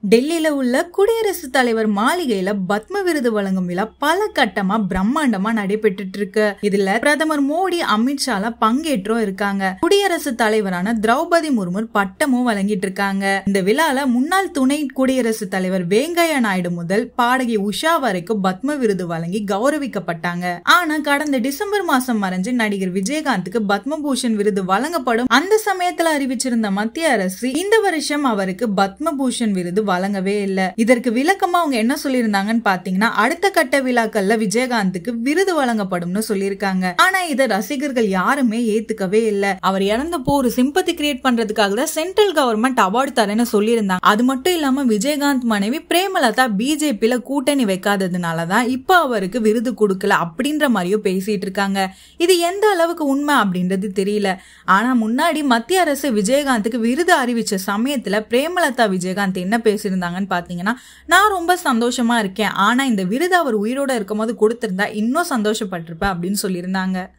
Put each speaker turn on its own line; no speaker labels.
டெல்லியில உள்ள குடியரசுத் தலைவர் மாளிகையில பத்ம விருது வழங்கும் விழா பல கட்டமா பிரம்மாண்டமா நடைபெற்றுட்டு இருக்கு. இதுல பிரதமர் மோடி, அமித்ஷால பங்கேற்றும் இருக்காங்க. குடியரசுத் தலைவரான திரௌபதி முர்மு பட்டமும் வழங்கிட்டு இருக்காங்க. இந்த விழால முன்னாள் துணை குடியரசுத் தலைவர் வெங்கையா நாயுடு முதல் பாடகி உஷா வரைக்கும் பத்ம விருது வழங்கி கௌரவிக்கப்பட்டாங்க. ஆனா கடந்த டிசம்பர் மாசம் மறைஞ்சு நடிகர் விஜயகாந்துக்கு பத்மபூஷன் விருது வழங்கப்படும் அந்த சமயத்துல அறிவிச்சிருந்த மத்திய அரசு இந்த வருஷம் அவருக்கு பத்மபூஷன் விருது வழங்கவே இல்ல. இதற்கு விளக்கமா அவங்க என்ன சொல்லியிருந்தாங்கன்னு பாத்தீங்கன்னா, அடுத்த கட்ட விழாக்கள்ல விஜயகாந்துக்கு விருது வழங்கப்படும்னு சொல்லியிருக்காங்க. ஆனா இத ரசிகர்கள் யாருமே ஏத்துக்கவே இல்ல. அவர் இறந்தப்போ ஒரு சிம்பத்தி கிரியேட் பண்றதுக்காக தான் சென்ட்ரல் கவர்மெண்ட் அவார்டு தரேன்னு சொல்லியிருந்தாங்க. அது மட்டும் இல்லாம விஜயகாந்த் மனைவி பிரேமலதா பிஜேபியில கூட்டணி வைக்காததுனாலதான் இப்ப அவருக்கு விருது கொடுக்கல அப்படின்ற மாதிரியும் பேசிட்டு இருக்காங்க. இது எந்த அளவுக்கு உண்மை அப்படின்றது தெரியல. ஆனா முன்னாடி மத்திய அரசு விஜயகாந்துக்கு விருது அறிவிச்ச சமயத்துல பிரேமலதா விஜயகாந்த் என்ன பேசியிருந்தாங்கன்னு பாத்தீங்கன்னா, நான் ரொம்ப சந்தோஷமா இருக்கேன், ஆனா இந்த விருது அவர் உயிரோட இருக்கும் போது கொடுத்திருந்தா இன்னும் சந்தோஷப்பட்டிருப்பேன் அப்படின்னு சொல்லியிருந்தாங்க.